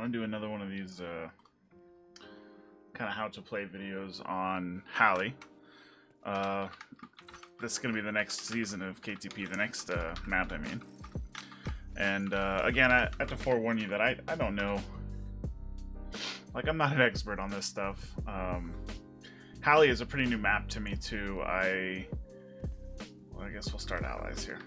want to do another one of these kind of how to play videos on Halle. This is going to be the next season of KTP, the next map, I mean. And again, I have to forewarn you that I don't know. Like, I'm not an expert on this stuff. Halle is a pretty new map to me, too. Well, I guess we'll start allies here.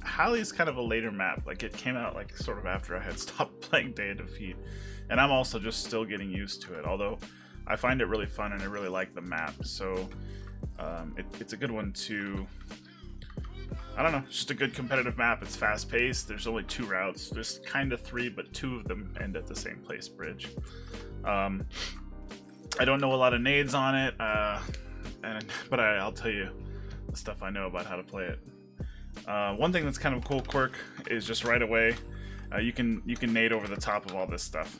Halle is kind of a later map. Like, it came out like sort of after I had stopped playing Day of Defeat, and I'm also just still getting used to it. Although I find it really fun and I really like the map, so it's a good one to. I don't know, just a good competitive map. It's fast paced. There's only 2 routes. There's kind of 3, but 2 of them end at the same place, bridge. I don't know a lot of nades on it, but I'll tell you the stuff I know about how to play it. One thing that's kind of a cool quirk is just right away, you can nade over the top of all this stuff.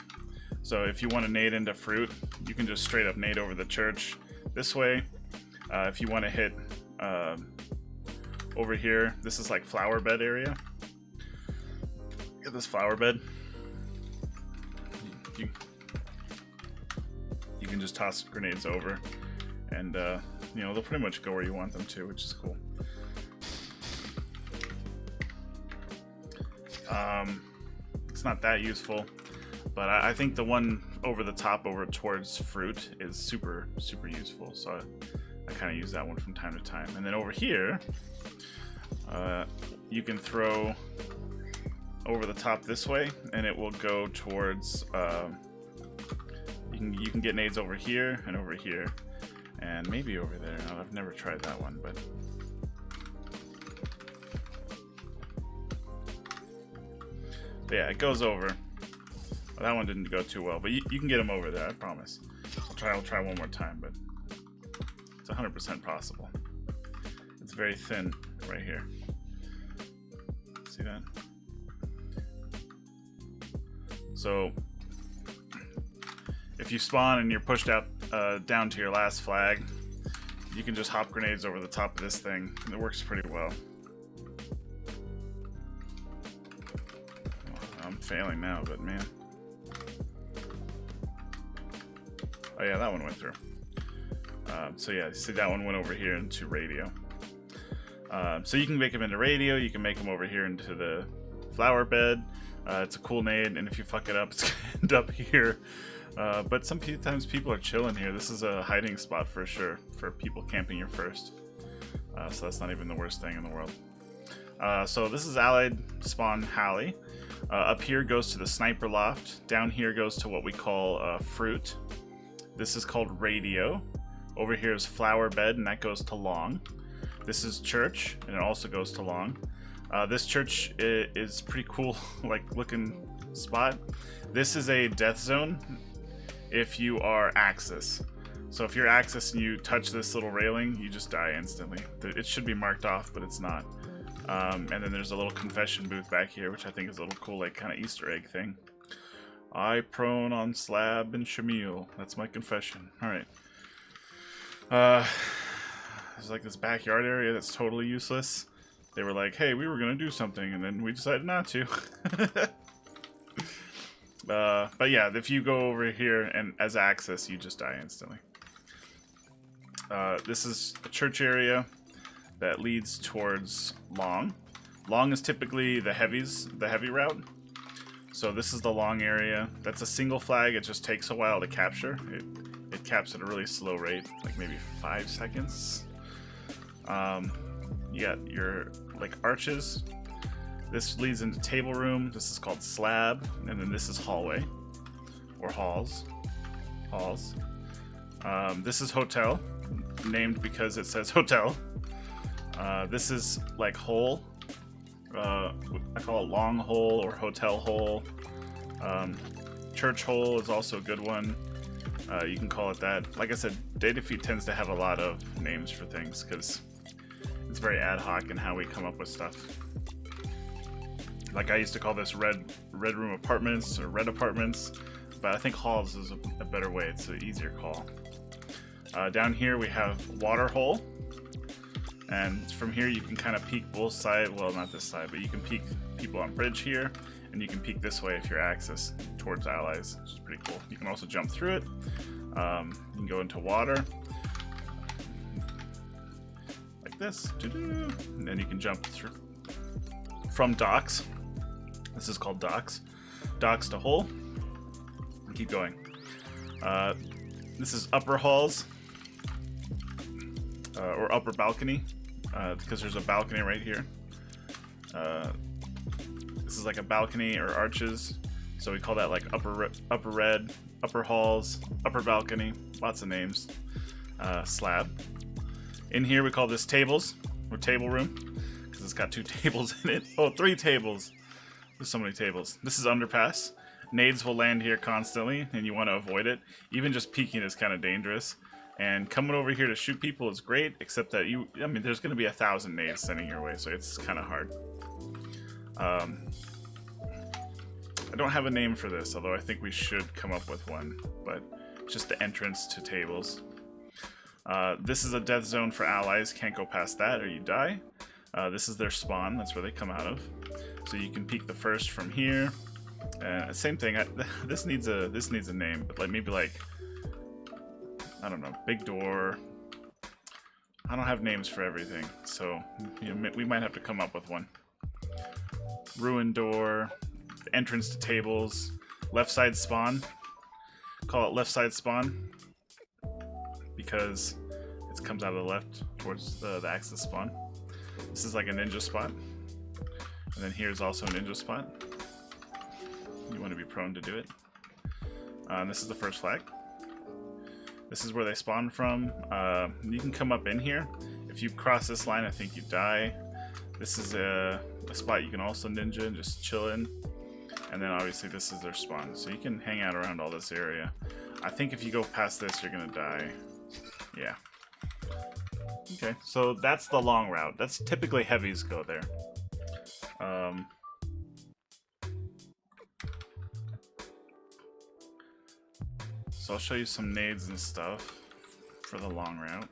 So if you want to nade into fruit, you can just straight up nade over the church this way. If you want to hit over here, this is like flower bed area. Get this flower bed. You can just toss grenades over, and you know, they'll pretty much go where you want them to, which is cool. It's not that useful, but I think the one over the top over towards fruit is super useful, so I kind of use that one from time to time. And then over here, you can throw over the top this way, and it will go towards. You can get nades over here, and maybe over there. No, I've never tried that one, but. Yeah, it goes over. Well, that one didn't go too well, but you can get them over there, I promise. I'll try one more time, but it's 100% possible. It's very thin right here. See that? So if you spawn and you're pushed out down to your last flag, you can just hop grenades over the top of this thing, and it works pretty well. I'm failing now, but man. Oh yeah, that one went through. So yeah, see, that one went over here into radio. So you can make them into radio, you can make them over here into the flower bed. It's a cool nade, and if you fuck it up, it's gonna end up here. But sometimes people are chilling here. This is a hiding spot for sure, for people camping your first. So that's not even the worst thing in the world. So this is Allied spawn Halle. Up here goes to the sniper loft. Down here goes to what we call fruit. This is called radio. Over here is flower bed, and that goes to long. This is church, and it also goes to long. This church is pretty cool, like looking spot. This is a death zone if you are Axis. So if you're Axis and you touch this little railing, you just die instantly. It should be marked off, but it's not. And then there's a little confession booth back here, which I think is a little cool, like, kind of Easter egg thing. I prone on slab and Shamil. That's my confession. Alright. There's like this backyard area that's totally useless. They were like, hey, we were going to do something, and then we decided not to. But yeah, if you go over here and as Axis, you just die instantly. This is a church area that leads towards long. Long is typically the heavy route. So this is the long area. That's a single flag. It just takes a while to capture. It caps at a really slow rate, like maybe 5 seconds. You got your like arches. This leads into table room. This is called slab, and then this is hallway or halls. This is hotel, named because it says hotel. This is like hole. I call it long hole or hotel hole. Church hole is also a good one. You can call it that. Like I said, Day of Defeat tends to have a lot of names for things because it's very ad hoc in how we come up with stuff. Like I used to call this red room apartments or red apartments, but I think halls is a better way. It's an easier call. Down here we have water hole. And from here you can kind of peek both sides, well not this side, but you can peek people on bridge here, and and you can peek this way if you're axis towards allies, which is pretty cool. You can also jump through it. You can go into water like this, and then you can jump through from docks. This is called docks. Docks to hole. And keep going. This is upper halls or upper balcony, because there's a balcony right here. This is like a balcony or arches, so we call that like upper red, upper halls, upper balcony, lots of names. Slab. In here we call this tables, or table room, because it's got 2 tables in it. Oh, 3 tables. There's so many tables. This is underpass. Nades will land here constantly, and you want to avoid it. Even just peeking is kind of dangerous. And coming over here to shoot people is great, except that there's going to be 1,000 nades sending your way, so it's kind of hard. I don't have a name for this, although I think we should come up with one, but it's just the entrance to tables. This is a death zone for allies. Can't go past that or you die. This is their spawn. That's where they come out of. So you can peek the first from here. Same thing. This needs a name, but like maybe like, I don't know, big door. I don't have names for everything, so we might have to come up with one. Ruin door, entrance to tables, left side spawn. Call it left side spawn because it comes out of the left towards the axis spawn. This is like a ninja spot, and then here's also a ninja spot. You want to be prone to do it. And this is the first flag. This is where they spawn from. You can come up in here. If you cross this line, I think you die. This is a spot you can also ninja and just chill in. And then obviously this is their spawn. So you can hang out around all this area. I think if you go past this, you're gonna die. Yeah. Okay, so that's the long route. That's typically heavies go there. So I'll show you some nades and stuff for the long route.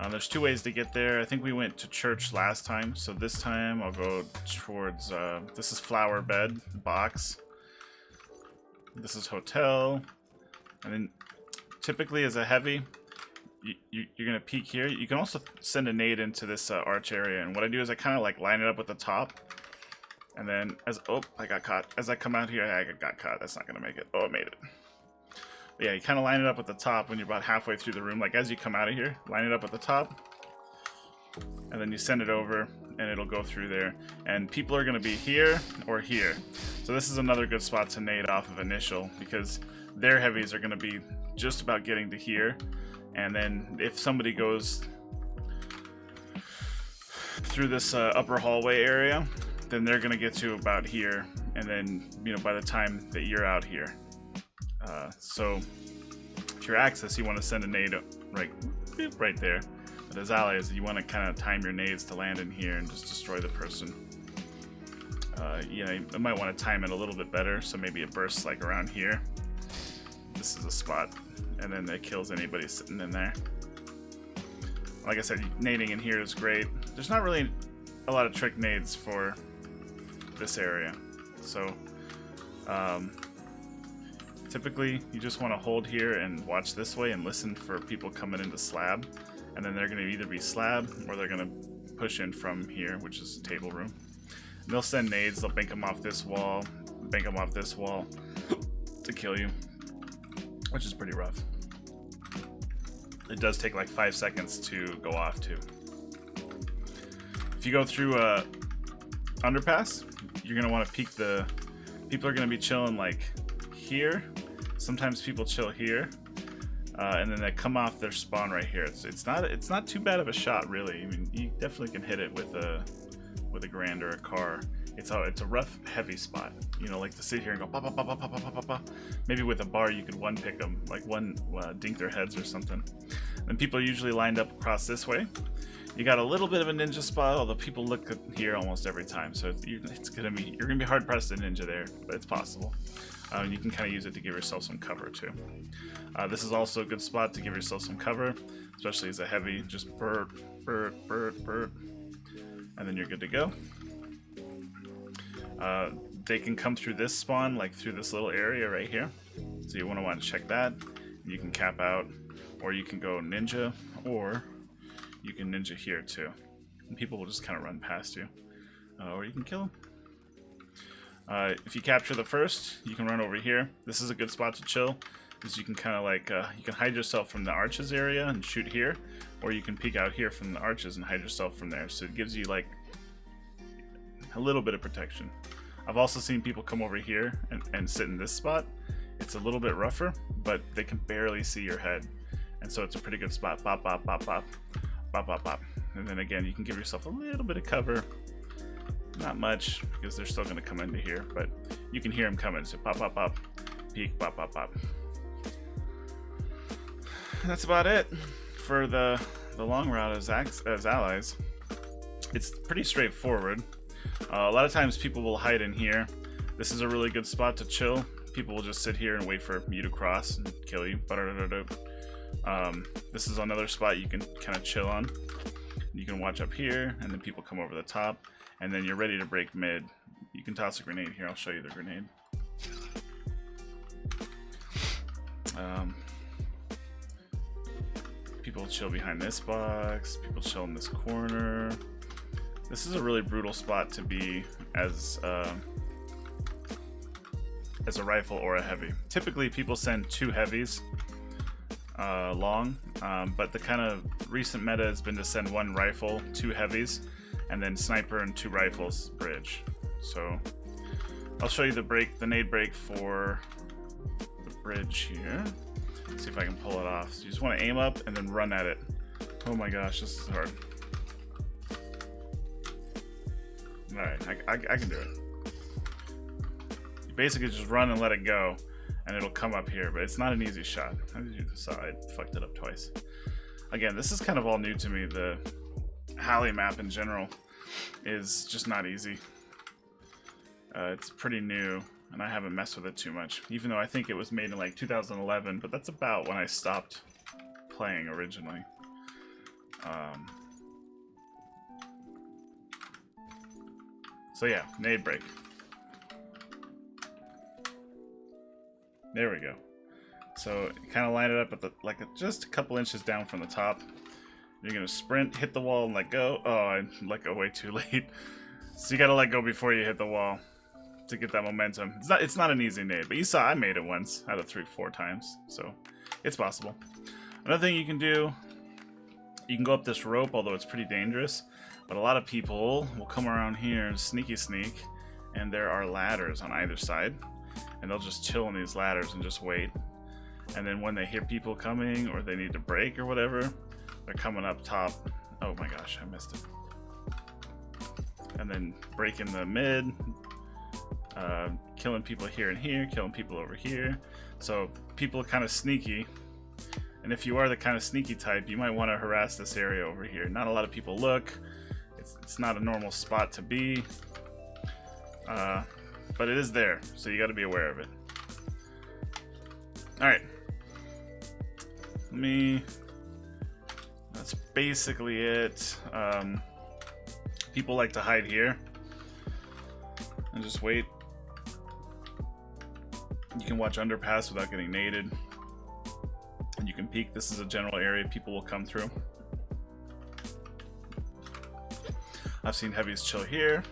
There's 2 ways to get there. I think we went to church last time, so this time I'll go towards, this is flower bed, box. This is hotel. And then typically as a heavy, you're gonna peek here. You can also send a nade into this arch area, and what I do is I kind of like line it up with the top. And then I got caught. As I come out here, I got caught. That's not gonna make it. Oh, it made it. But yeah, you kind of line it up at the top when you're about halfway through the room. Like as you come out of here, line it up at the top, and then you send it over, and it'll go through there. And people are gonna be here or here. So this is another good spot to nade off of initial, because their heavies are gonna be just about getting to here. And then if somebody goes through this upper hallway area, then they're gonna get to about here, and then by the time that you're out here. So if you're axis, you want to send a nade right there. But as allies, you want to kind of time your nades to land in here and just destroy the person. You might want to time it a little bit better, so maybe it bursts like around here. This is a spot, and then it kills anybody sitting in there. Like I said, nading in here is great. There's not really a lot of trick nades for this area, so typically you just want to hold here and watch this way and listen for people coming into slab, and then they're going to either be slab or they're going to push in from here, which is table room. And they'll send nades. They'll bank them off this wall, bank them off this wall to kill you, which is pretty rough. It does take like 5 seconds to go off too. If you go through underpass, you're gonna want to peek the. People are gonna be chilling like here. Sometimes people chill here, and then they come off their spawn right here. It's not too bad of a shot really. I mean, you definitely can hit it with a grand or a car. It's a rough, heavy spot. Like to sit here and go pop, pop, pop, pop, pop, pop, pop, pop. Maybe with a bar you could one pick them, like dink their heads or something. And people are usually lined up across this way. You got a little bit of a ninja spot, although people look here almost every time, so you're gonna be hard pressed to ninja there, but it's possible. You can kind of use it to give yourself some cover too. This is also a good spot to give yourself some cover, especially as a heavy. Just burp, and then you're good to go. They can come through this spawn, like through this little area right here. So you want to check that. You can cap out, or you can go ninja, or you can ninja here too. And people will just kind of run past you, or you can kill them. If you capture the first, you can run over here. This is a good spot to chill, because you can kind of like you can hide yourself from the arches area and shoot here, or you can peek out here from the arches and hide yourself from there. So it gives you like a little bit of protection. I've also seen people come over here and sit in this spot. It's a little bit rougher, but they can barely see your head, and so it's a pretty good spot. Bop, bop, bop, bop, bop, bop, bop. And then again, you can give yourself a little bit of cover. Not much, because they're still going to come into here, but you can hear them coming. So pop, pop, pop, peek, pop, pop, pop. That's about it for the long route as allies. It's pretty straightforward. A lot of times people will hide in here. This is a really good spot to chill. People will just sit here and wait for you to cross and kill you. This is another spot you can kind of chill on. You can watch up here, and then people come over the top, and then you're ready to break mid. You can toss a grenade here. I'll show you the grenade. People chill behind this box. People chill in this corner. This is a really brutal spot to be as a rifle or a heavy. Typically, people send 2 heavies long, but the kind of recent meta has been to send 1 rifle, 2 heavies, and then sniper and 2 rifles bridge. So I'll show you the nade break for the bridge here. Let's see if I can pull it off. So you just want to aim up and then run at it. Oh my gosh, this is hard. Alright, I can do it. You basically just run and let it go, and it'll come up here, but it's not an easy shot. How did you decide? I fucked it up twice. Again, this is kind of all new to me. The halle map in general is just not easy. It's pretty new, and I haven't messed with it too much, even though I think it was made in like 2011, but that's about when I stopped playing originally. So yeah, nade break. There we go. So kind of line it up at the just a couple inches down from the top. You're gonna sprint, hit the wall, and let go. Oh, I let go way too late. So you gotta let go before you hit the wall to get that momentum. It's not an easy nade, but you saw I made it once out of 3-4 times, so it's possible. Another thing you can do, you can go up this rope, although it's pretty dangerous. But a lot of people will come around here and sneak, and there are ladders on either side, and they'll just chill on these ladders and just wait. And then when they hear people coming, or they need to break or whatever, they're coming up top. Oh my gosh, I missed it. And then break in the mid, killing people here and here, killing people over here. So people are kind of sneaky. And if you are the kind of sneaky type, you might want to harass this area over here. Not a lot of people look. It's not a normal spot to be, but it is there, so you got to be aware of it. Alright. That's basically it. People like to hide here and just wait. You can watch underpass without getting naded. And you can peek. This is a general area people will come through. I've seen heavies chill here.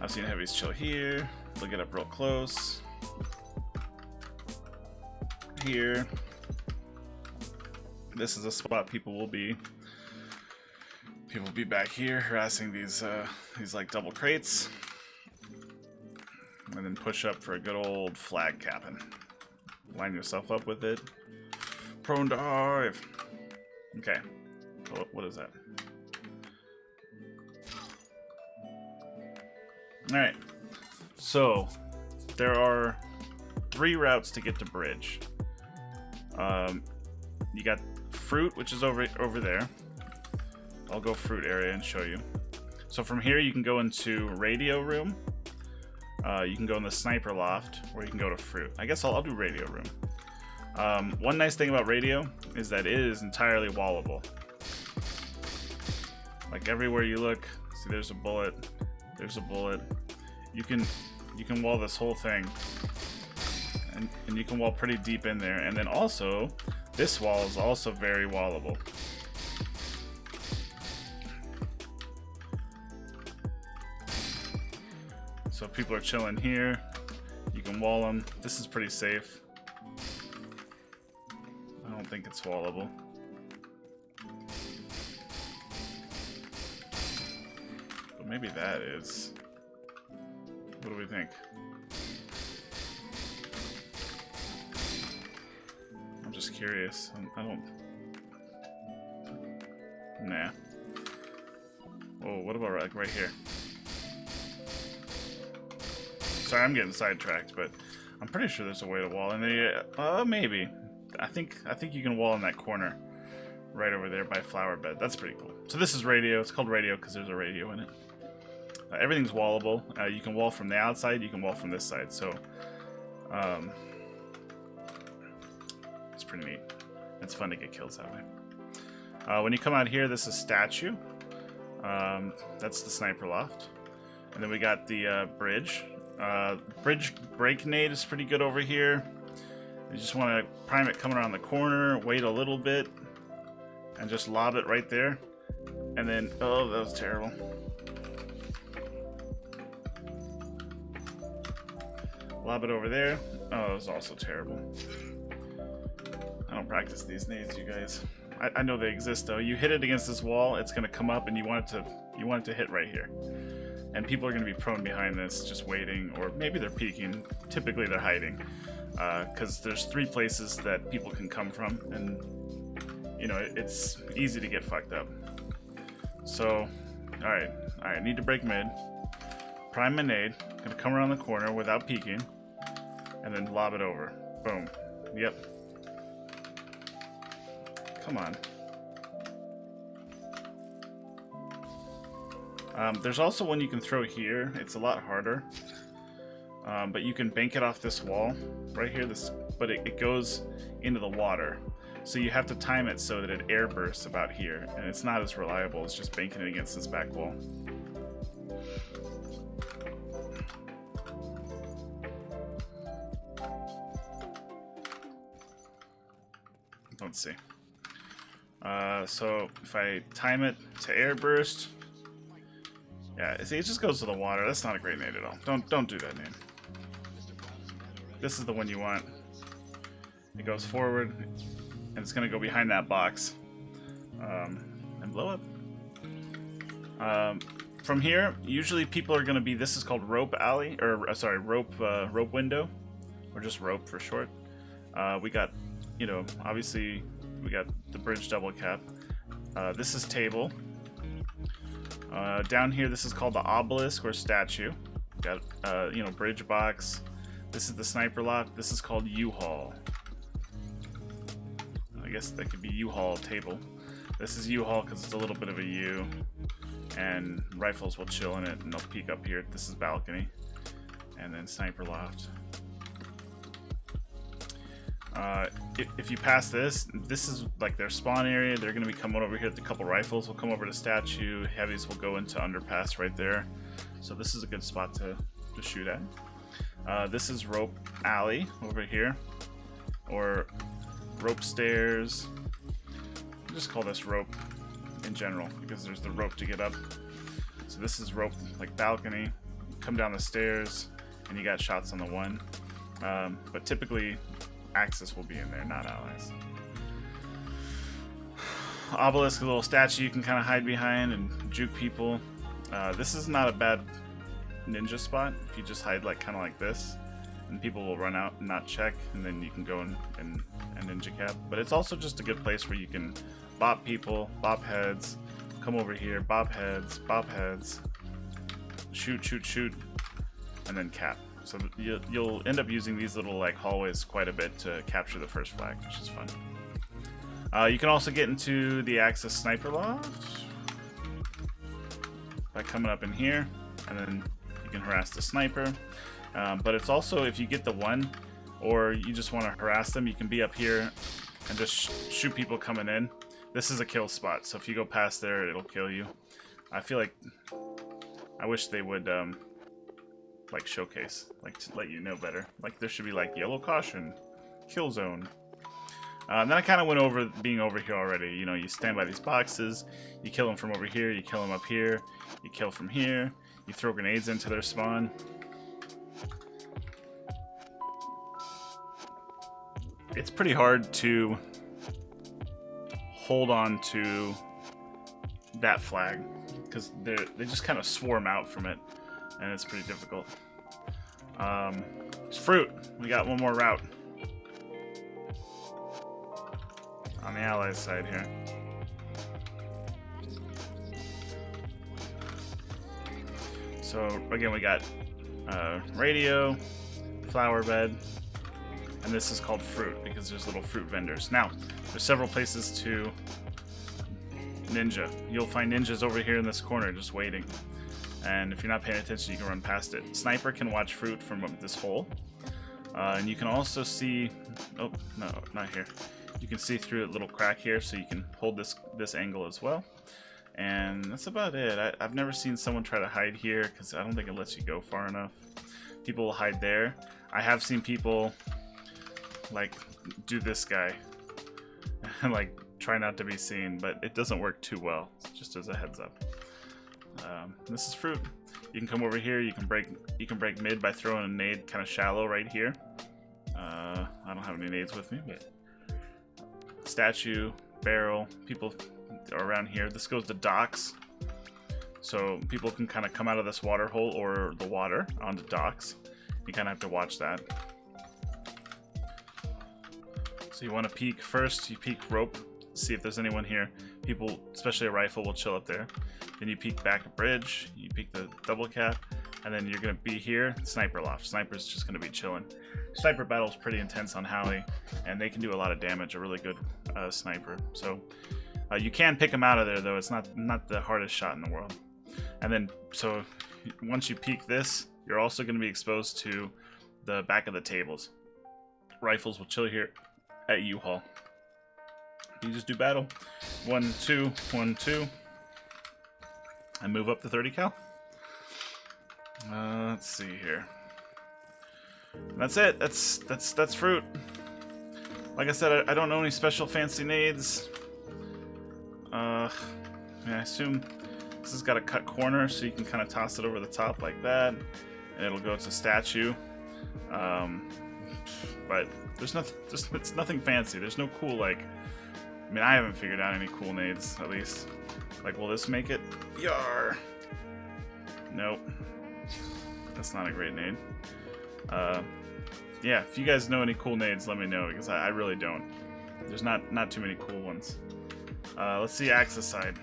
I've seen heavies chill here. They'll get up real close. Here. This is a spot people will be back here harassing these like double crates. And then push up for a good old flag capping. Line yourself up with it. Prone dive. Okay. What is that? Alright. So there are 3 routes to get to bridge. You got fruit, which is over there. I'll go fruit area and show you. So from here you can go into radio room. You can go in the sniper loft, or you can go to fruit. I guess I'll do radio room. One nice thing about radio is that it is entirely wallable. Like everywhere you look, see there's a bullet, you can wall this whole thing, and you can wall pretty deep in there. And then also, this wall is also very wallable. So if people are chilling here, you can wall them. This is pretty safe. I don't think it's wallable. But maybe that is. What do we think? I'm just curious. I don't... Nah. Whoa, what about like right here? Sorry, I'm getting sidetracked, but I'm pretty sure there's a way to wall in there. Maybe. I think you can wall in that corner right over there by flower bed. That's pretty cool. So this is radio. It's called radio because there's a radio in it. Everything's wallable. You can wall from the outside. You can wall from this side. So it's pretty neat. It's fun to get kills that way. When you come out here, this is statue. That's the sniper loft. And then we got the bridge. Bridge break nade is pretty good over here. You just want to prime it coming around the corner, wait a little bit, and just lob it right there. And then, oh, that was terrible. Lob it over there. Oh, that was also terrible. I don't practice these nades, you guys. I know they exist though. You hit it against this wall, it's gonna come up, and you want it to hit right here. And people are going to be prone behind this, just waiting, or maybe they're peeking. Typically they're hiding, because there's 3 places that people can come from, and you know, it's easy to get fucked up. So, alright, need to break mid. Prime my nade, gonna come around the corner without peeking, and then lob it over. Boom. Yep. Come on. There's also one you can throw here. It's a lot harder, but you can bank it off this wall right here. But it goes into the water, so you have to time it so that it air bursts about here, and it's not as reliable as just banking it against this back wall. Let's see. So if I time it to air burst. Yeah, see, it just goes to the water. That's not a great nade at all. Don't do that nade. This is the one you want. It goes forward, and it's gonna go behind that box, and blow up. From here, usually people are gonna be. This is called rope alley, or sorry, rope window, or just rope for short. We got, you know, obviously we got the bridge double cap. This is table. Down here, this is called the obelisk or statue. Got, you know, bridge box. This is the sniper lock. This is called U-Haul. I guess that could be U-Haul table. This is U-Haul because it's a little bit of a U, and rifles will chill in it, and they'll peek up here. This is balcony, and then sniper loft. If you pass this, this is like their spawn area. They're going to be coming over here. A couple rifles will come over to statue. Heavies will go into underpass right there. So this is a good spot to shoot at. This is rope alley over here, or rope stairs. I'll just call this rope in general because there's the rope to get up. So this is rope like balcony. Come down the stairs, and you got shots on the one. But typically, Axis will be in there, not allies. Obelisk, a little statue you can kind of hide behind and juke people. This is not a bad ninja spot if you just hide like kind of like this, and people will run out and not check, and then you can go and ninja cap. But it's also just a good place where you can bop people, bop heads, come over here, bop heads, shoot, and then cap. So you'll end up using these little like hallways quite a bit to capture the first flag, which is fun. You can also get into the Axis sniper loft by coming up in here, and then you can harass the sniper. But it's also, if you get the one, or you just want to harass them, you can be up here and just shoot people coming in. This is a kill spot, so if you go past there, it'll kill you. I feel like I wish they would like showcase, like to let you know better. Like there should be like yellow caution, kill zone. Then I kind of went over being over here already. You know, you stand by these boxes, you kill them from over here, you kill them up here, you kill from here, you throw grenades into their spawn. It's pretty hard to hold on to that flag because they just kind of swarm out from it, and it's pretty difficult. It's fruit. We got one more route on the allies side here. So again, we got radio, flower bed, and this is called fruit because there's little fruit vendors. Now, there's several places to ninja. You'll find ninjas over here in this corner just waiting. And if you're not paying attention, you can run past it. Sniper can watch fruit from this hole. And you can also see... Oh, no, not here. You can see through a little crack here, so you can hold this angle as well. And that's about it. I've never seen someone try to hide here, because I don't think it lets you go far enough. People will hide there. I have seen people, like, do this guy. And, like, try not to be seen, but it doesn't work too well, just as a heads up. This is fruit. You can come over here, you can break mid by throwing a nade kind of shallow right here. I don't have any nades with me, but statue, barrel, people are around here. This goes to docks, so people can kind of come out of this water hole or the water onto docks. You kind of have to watch that. So you want to peek first, you peek rope, see if there's anyone here. People, especially a rifle, will chill up there. Then you peek back a bridge, you peek the double cap, and then you're going to be here, sniper loft. Sniper's just going to be chilling. Sniper battle's pretty intense on halle, and they can do a lot of damage, a really good sniper. So you can pick them out of there, though. It's not the hardest shot in the world. And then, so once you peek this, you're also going to be exposed to the back of the tables. Rifles will chill here at U-Haul. You just do battle. 1, 2, 1, 2. And move up to 30 cal. Let's see here. That's it. That's fruit. Like I said, I don't know any special fancy nades. Yeah, I assume this has got a cut corner, so you can kind of toss it over the top like that, and it'll go to statue. But there's nothing. It's nothing fancy. There's no cool, like. I mean, I haven't figured out any cool nades, at least. Like, will this make it? Yar! Nope. That's not a great nade. Yeah, if you guys know any cool nades, let me know, because I really don't. There's not too many cool ones. Let's see Axis side.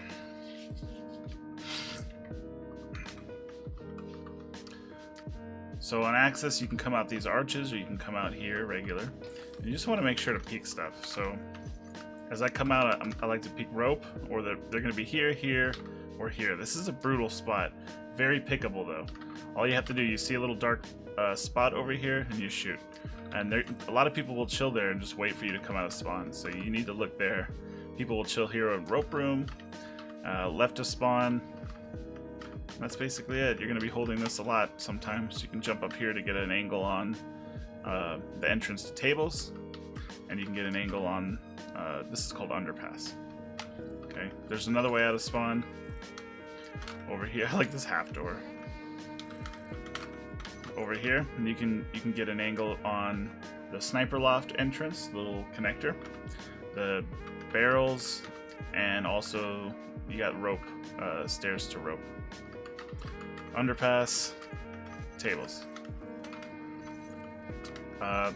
So on Axis, you can come out these arches, or you can come out here, regular. And you just want to make sure to peek stuff. So as I come out, I like to peek rope, or they're going to be here, here, or here. This is a brutal spot. Very pickable, though. All you have to do, you see a little dark spot over here, and you shoot. And a lot of people will chill there and just wait for you to come out of spawn. So you need to look there. People will chill here in rope room, left of spawn. That's basically it. You're going to be holding this a lot sometimes. You can jump up here to get an angle on the entrance to tables, and you can get an angle on this is called underpass. Okay, there's another way out of spawn over here. I like this half door over here, and you can get an angle on the sniper loft entrance, little connector, the barrels, and also you got rope, stairs to rope, underpass, tables.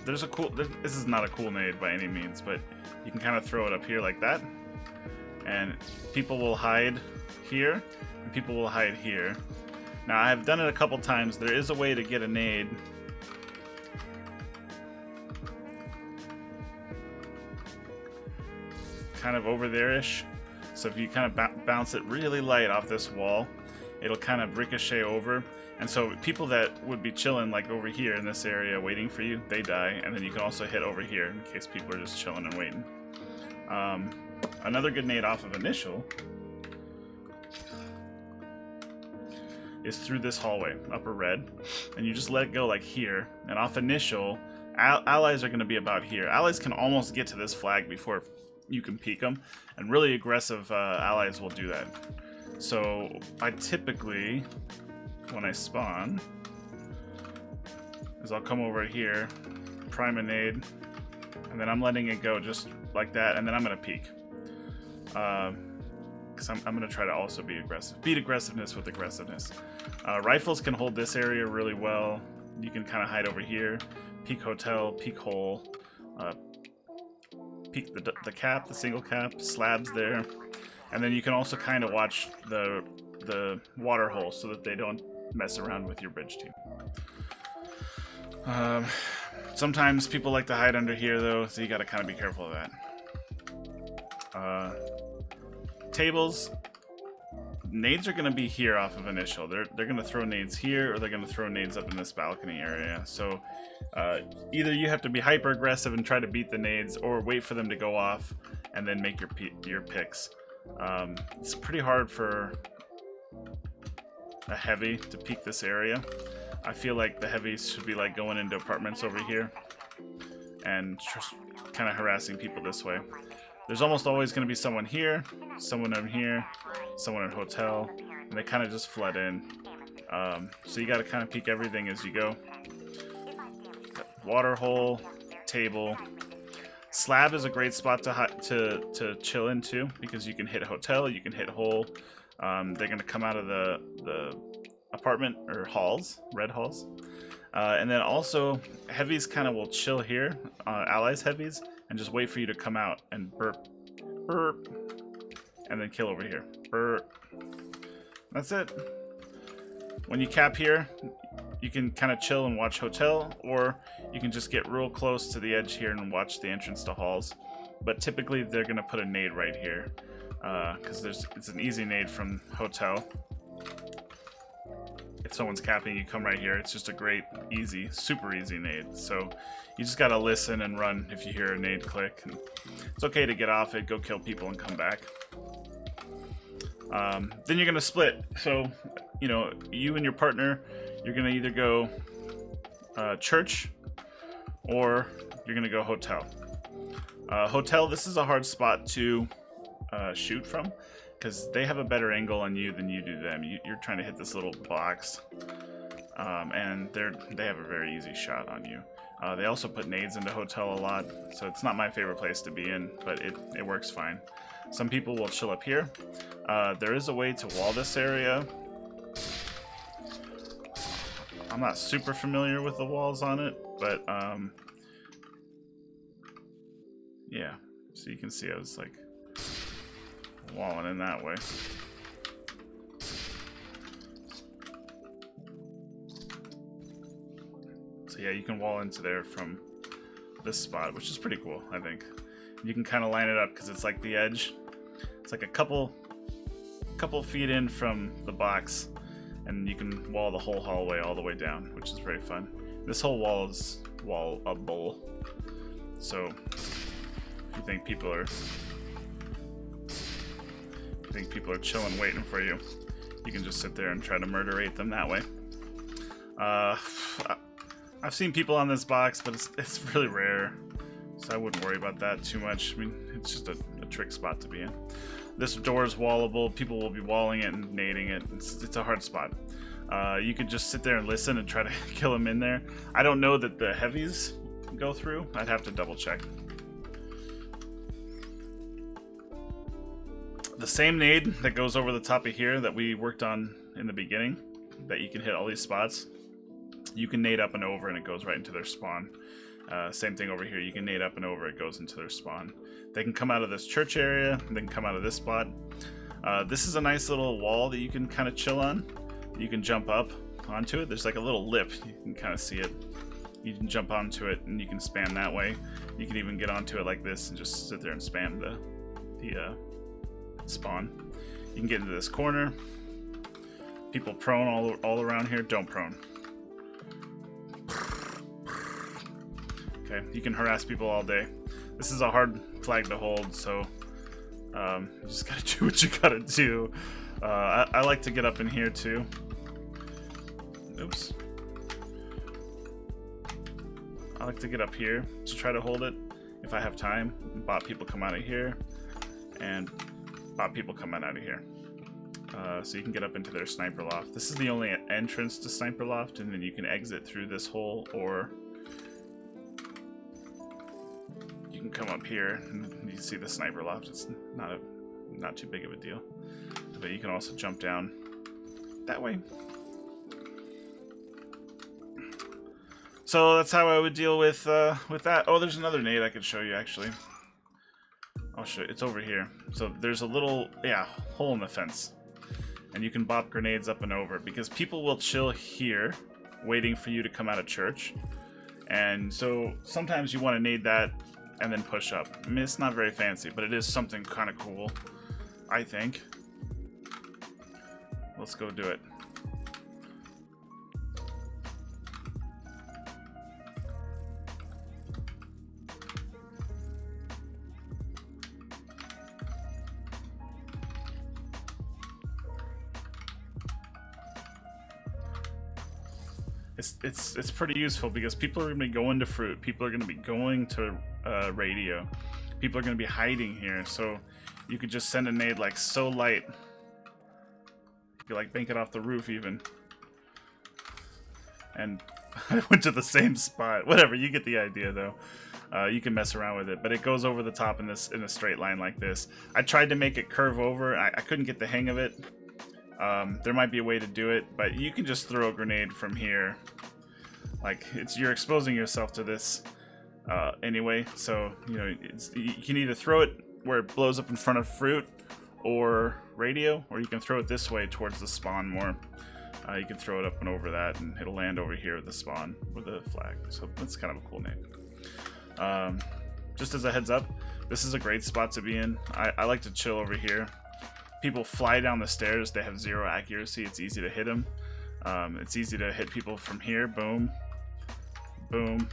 There's a cool. This is not a cool nade by any means, but you can kind of throw it up here like that, and people will hide here, and people will hide here. Now, I've done it a couple times. There is a way to get a nade. Kind of over there-ish. So if you kind of bounce it really light off this wall, it'll kind of ricochet over. And so people that would be chilling like over here in this area waiting for you, they die. And then you can also hit over here in case people are just chilling and waiting. Another good nade off of initial is through this hallway, upper red, and you just let go like here, and off initial, allies are going to be about here. Allies can almost get to this flag before you can peek them, and really aggressive allies will do that. So I typically, when I spawn, is I'll come over here, prime a nade, and then I'm letting it go just like that, and then I'm going to peek. Because I'm going to try to also be aggressive. Beat aggressiveness with aggressiveness. Rifles can hold this area really well. You can kind of hide over here. Peek hotel, peek hole, peek the cap, the single cap, slabs there. And then you can also kind of watch the water hole so that they don't mess around with your bridge team. Sometimes people like to hide under here though, so you got to kind of be careful of that. Tables, nades are going to be here off of initial. They're going to throw nades here, or they're going to throw nades up in this balcony area. So either you have to be hyper aggressive and try to beat the nades, or wait for them to go off and then make your picks. It's pretty hard for a heavy to peek this area. I feel like the heavies should be like going into apartments over here and just kind of harassing people this way. There's almost always going to be someone here, someone over here, someone at hotel, and they kind of just flood in. So you got to kind of peek everything as you go. Water hole, table. Slab is a great spot to chill into because you can hit hotel, you can hit hole. They're going to come out of the apartment or halls, red halls. And then also heavies kind of will chill here, allies heavies, and just wait for you to come out and burp, burp, and then kill over here. Burp. That's it. When you cap here, you can kind of chill and watch hotel, or you can just get real close to the edge here and watch the entrance to halls. But typically they're going to put a nade right here because it's an easy nade from hotel. If someone's capping, you come right here. It's just a great, easy, super easy nade. So you just gotta listen and run if you hear a nade click. And it's okay to get off it, go kill people, and come back. Then you're gonna split. So, you know, you and your partner, you're gonna either go church or you're gonna go hotel. Hotel, this is a hard spot to shoot from, because they have a better angle on you than you do them. You're trying to hit this little box, and they have a very easy shot on you. They also put nades into hotel a lot, so it's not my favorite place to be in, but it works fine. Some people will chill up here. There is a way to wall this area. I'm not super familiar with the walls on it, but yeah. So you can see I was like walling in that way. So yeah, you can wall into there from this spot, which is pretty cool, I think. You can kind of line it up because it's like the edge. It's like a couple feet in from the box, and you can wall the whole hallway all the way down, which is very fun. This whole wall is wallable. So if you think people are chilling waiting for you, you can just sit there and try to murderate them that way. I've seen people on this box, but it's really rare, so I wouldn't worry about that too much. I mean, it's just a trick spot to be in. This door is wallable. People will be walling it and nading it. It's a hard spot. You could just sit there and listen and try to kill them in there. I don't know that the heavies go through. I'd have to double check. The same nade that goes over the top of here that we worked on in the beginning, that you can hit all these spots, you can nade up and over and it goes right into their spawn. Same thing over here. You can nade up and over, it goes into their spawn. They can come out of this church area, they can come out of this spot. This is a nice little wall that you can kind of chill on. You can jump up onto it. There's like a little lip, you can kind of see it. You can jump onto it and you can spam that way. You can even get onto it like this and just sit there and spam the spawn. You can get into this corner. People prone all around here. Don't prone. Okay, you can harass people all day. This is a hard flag to hold, so you just gotta do what you gotta do. I like to get up in here too. Oops. I like to get up here to try to hold it if I have time. Bot people come out of here, and bot people come out of here. So you can get up into their sniper loft. This is the only entrance to sniper loft, and then you can exit through this hole, or you can come up here and you see the sniper loft. It's not too big of a deal, but you can also jump down that way. So that's how I would deal with that. Oh, there's another nade I could show you actually. I'll show you. It's over here. So there's a little hole in the fence, and you can bop grenades up and over because people will chill here, waiting for you to come out of church. And so sometimes you want to nade that and then push up. I mean, it's not very fancy, but it is something kind of cool, I think. Let's go do it. It's pretty useful because people are going to be going to fruit, people are going to be going to radio, people are going to be hiding here, so you could just send a nade like so light, you could like bank it off the roof even. And I went to the same spot. Whatever, you get the idea though. You can mess around with it, but it goes over the top in a straight line like this. I tried to make it curve over. I couldn't get the hang of it. There might be a way to do it, but you can just throw a grenade from here. Like, you're exposing yourself to this anyway, so you know you can either throw it where it blows up in front of fruit or radio, or you can throw it this way towards the spawn more. You can throw it up and over that, and it'll land over here with the spawn with the flag. So that's kind of a cool name. Just as a heads up, this is a great spot to be in. I like to chill over here. People fly down the stairs, they have 0 accuracy, it's easy to hit them. It's easy to hit people from here, boom, boom.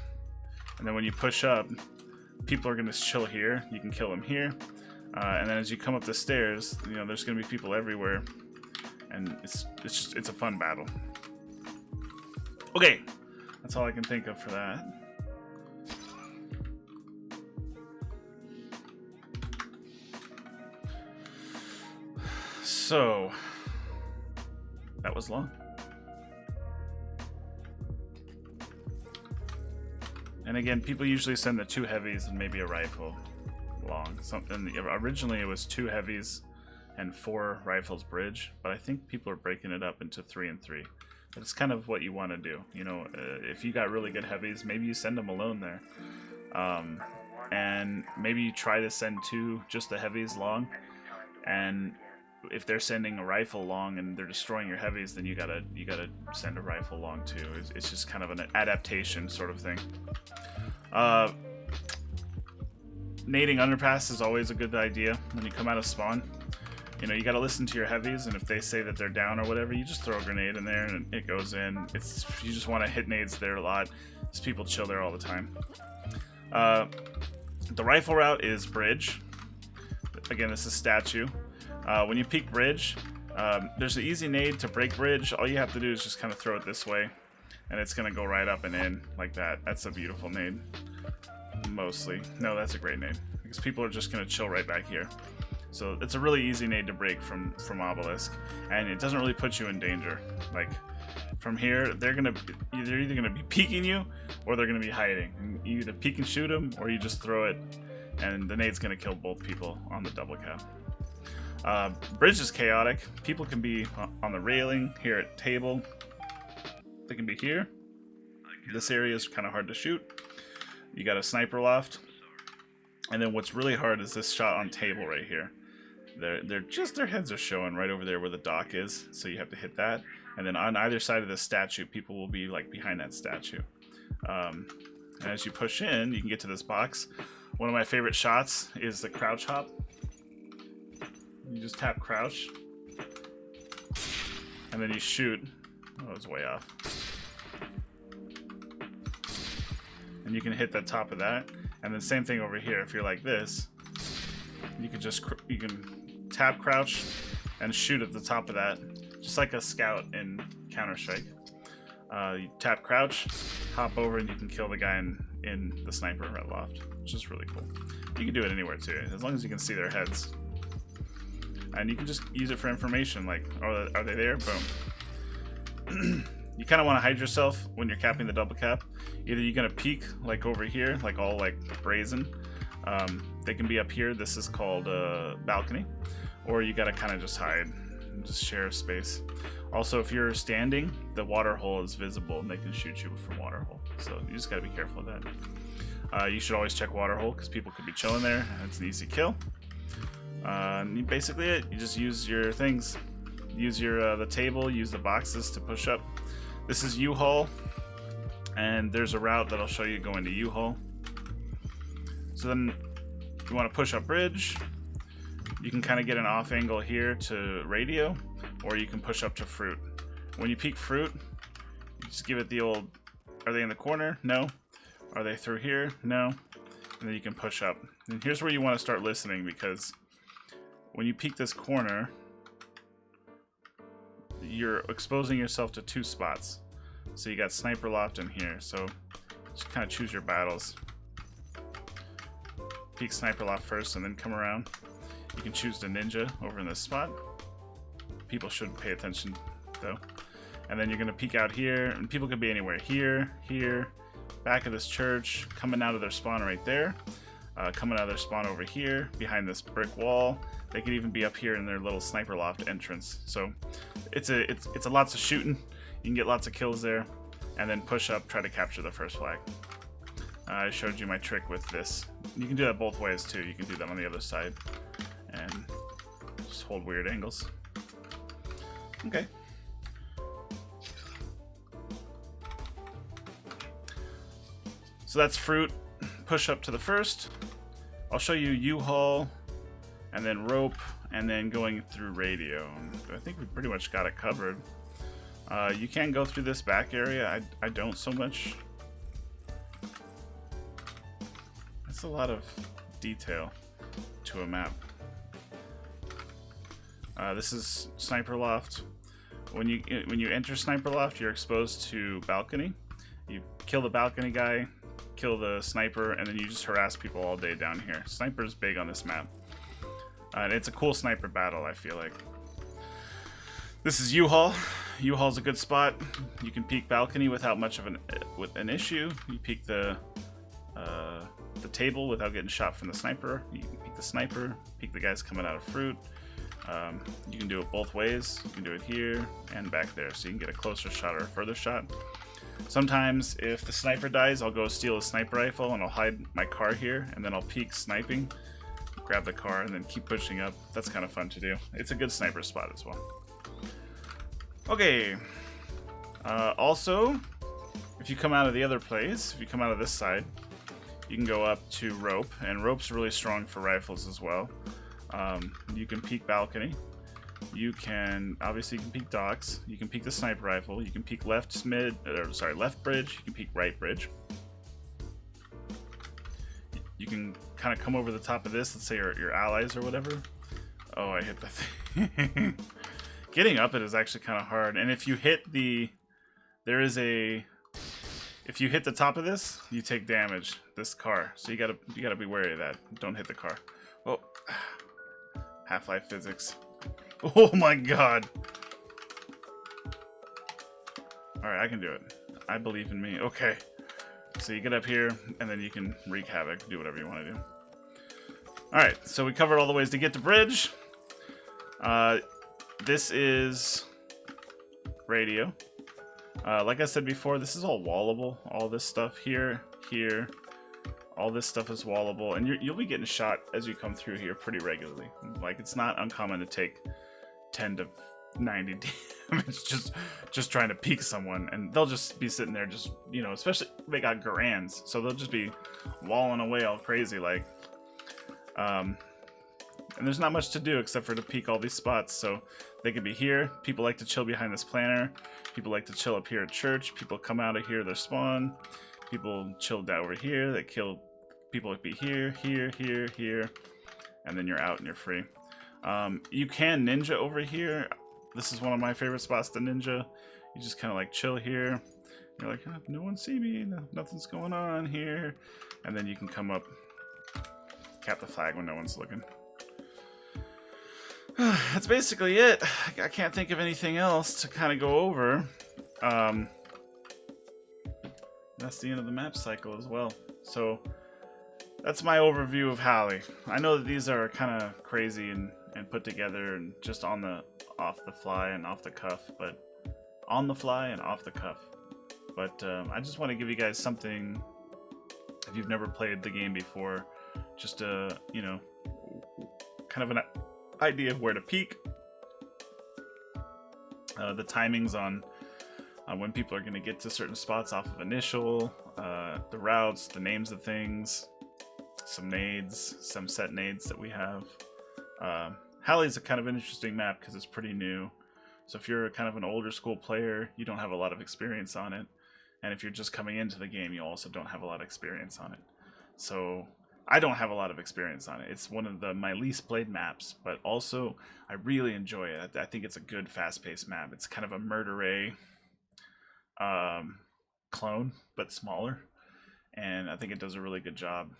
And then when you push up, people are going to chill here, you can kill them here. And then as you come up the stairs, you know, there's going to be people everywhere. And it's a fun battle. Okay, that's all I can think of for that. So, that was long. And again, people usually send the 2 heavies and maybe a rifle long. Something originally it was 2 heavies and 4 rifles bridge, but I think people are breaking it up into 3 and 3. But it's kind of what you want to do. You know, if you got really good heavies, maybe you send them alone there. And maybe you try to send 2 just the heavies long, and if they're sending a rifle long and they're destroying your heavies, then you gotta send a rifle long too. It's just kind of an adaptation sort of thing. Nading underpass is always a good idea when you come out of spawn. You know, you gotta listen to your heavies, and if they say that they're down or whatever, you just throw a grenade in there and it goes in. You just want to hit nades there a lot, because people chill there all the time. The rifle route is bridge. Again, this is statue. When you peek bridge, there's an easy nade to break bridge. All you have to do is just kind of throw it this way, and it's going to go right up and in like that. That's a beautiful nade. Mostly. No, that's a great nade, because people are just going to chill right back here. So it's a really easy nade to break from obelisk, and it doesn't really put you in danger. Like, from here, they're either going to be peeking you, or they're going to be hiding. And you either peek and shoot them, or you just throw it, and the nade's going to kill both people on the double cap. Bridge is chaotic. People can be on the railing, here at table. They can be here. This area is kind of hard to shoot. You got a sniper loft. And then what's really hard is this shot on table right here. Their heads are showing right over there where the dock is, so you have to hit that. And then on either side of the statue, people will be like behind that statue. And as you push in, you can get to this box. One of my favorite shots is the crouch hop. You just tap crouch, and then you shoot. Oh, it was way off. And you can hit the top of that, and then same thing over here. If you're like this, you can tap crouch and shoot at the top of that, just like a scout in Counter-Strike. You tap crouch, hop over, and you can kill the guy in the sniper red loft, which is really cool. You can do it anywhere too, as long as you can see their heads. And you can just use it for information, like, oh, are they there? Boom. You kind of want to hide yourself when you're capping the double cap. Either you're going to peek, like over here, like all like brazen. They can be up here. This is called a balcony. Or you got to kind of just hide and just share space. Also, if you're standing, the water hole is visible and they can shoot you from water hole. So you just got to be careful of that. You should always check water hole because people could be chilling there. And it's an easy kill. And basically it. You just use your things. Use your the table, use the boxes to push up. This is U-Haul, and there's a route that I'll show you going to U-Haul. So then you want to push up bridge. You can kind of get an off angle here to radio, or you can push up to fruit. When you peek fruit, you just give it the old, are they in the corner? No. Are they through here? No. And then you can push up. And here's where you want to start listening, because when you peek this corner, you're exposing yourself to two spots. So you got sniper loft in here, so just kind of choose your battles. Peek sniper loft first and then come around. You can choose the ninja over in this spot. People should pay attention though. And then you're gonna peek out here, and people could be anywhere. Here, here, back of this church, coming out of their spawn right there. Coming out of their spawn over here, behind this brick wall. They could even be up here in their little sniper loft entrance. So it's a lots of shooting. You can get lots of kills there, and then push up, try to capture the first flag. I showed you my trick with this. You can do that both ways too. You can do that on the other side, and just hold weird angles. Okay. So that's fruit. Push up to the first. I'll show you U-Haul, and then rope, and then going through radio. I think we pretty much got it covered. You can go through this back area. I don't so much. That's a lot of detail to a map. This is sniper loft. When you enter sniper loft, you're exposed to balcony. You kill the balcony guy, kill the sniper, and then you just harass people all day down here. Sniper's big on this map. And it's a cool sniper battle, I feel like. This is U-Haul. U-Haul's a good spot. You can peek balcony without much of an issue. You peek the table without getting shot from the sniper. You can peek the sniper, peek the guys coming out of fruit. You can do it both ways. You can do it here and back there, so you can get a closer shot or a further shot. Sometimes if the sniper dies, I'll go steal a sniper rifle and I'll hide my car here, and then I'll peek sniping, grab the car, and then keep pushing up. That's kind of fun to do. It's a good sniper spot as well. Okay. Also, if you come out of the other place, if you come out of this side, you can go up to rope, and rope's really strong for rifles as well. You can peek balcony. You can peek docks. You can peek the sniper rifle. You can peek left bridge. You can peek right bridge. You can kind of come over the top of this. Let's say your allies or whatever. Oh, I hit the thing. Getting up it is actually kind of hard. And if you hit if you hit the top of this, you take damage. This car. So you gotta be wary of that. Don't hit the car. Oh, Half-Life physics. Oh my god. Alright, I can do it. I believe in me. Okay. So you get up here, and then you can wreak havoc. Do whatever you want to do. Alright, so we covered all the ways to get to bridge. This is radio. Like I said before, this is all wallable. All this stuff here, here. All this stuff is wallable, and you'll be getting shot as you come through here pretty regularly. Like, it's not uncommon to take 10 to 90 damage just trying to peek someone, and they'll just be sitting there just, you know, especially they got Garands, so they'll just be walling away all crazy like. And there's not much to do except for to peek all these spots. So they could be here. People like to chill behind this planter. People like to chill up here at church. People come out of here, their spawn. People chilled down over here. They kill people like be here, here, here, here, and then you're out and you're free. You can ninja over here. This is one of my favorite spots to ninja. You just kind of like chill here. You're like, oh, no one see me, nothing's going on here. And then you can come up, cap the flag when no one's looking. That's basically it. I can't think of anything else to kind of go over. That's the end of the map cycle as well. So that's my overview of Halle. I know that these are kind of crazy and put together and just on the off the fly and off the cuff, but on the fly and off the cuff. But I just want to give you guys something, if you've never played the game before, just a, you know, kind of an idea of where to peak. The timings on when people are going to get to certain spots off of initial, the routes, the names of things, some nades, some set nades that we have. Halle is a kind of an interesting map because it's pretty new. So if you're kind of an older school player, you don't have a lot of experience on it. And if you're just coming into the game, you also don't have a lot of experience on it. So I don't have a lot of experience on it. It's one of my least played maps, but also I really enjoy it. I think it's a good fast-paced map. It's kind of a Murder clone, but smaller. And I think it does a really good job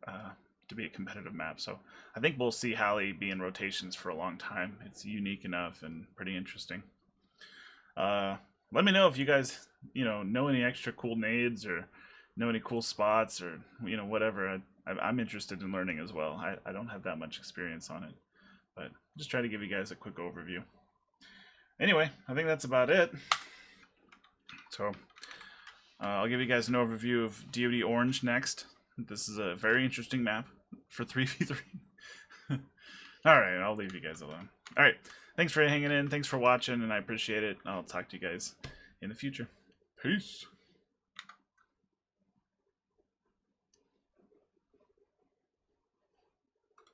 to be a competitive map. So I think we'll see Halle be in rotations for a long time. It's unique enough and pretty interesting. Let me know if you guys, you know any extra cool nades or know any cool spots or, you know, whatever. I'm interested in learning as well. I don't have that much experience on it, but just try to give you guys a quick overview. Anyway, I think that's about it. So I'll give you guys an overview of DoD Orange next. This is a very interesting map for 3v3. Alright, I'll leave you guys alone. Alright, thanks for hanging in, thanks for watching, and I appreciate it. I'll talk to you guys in the future. Peace.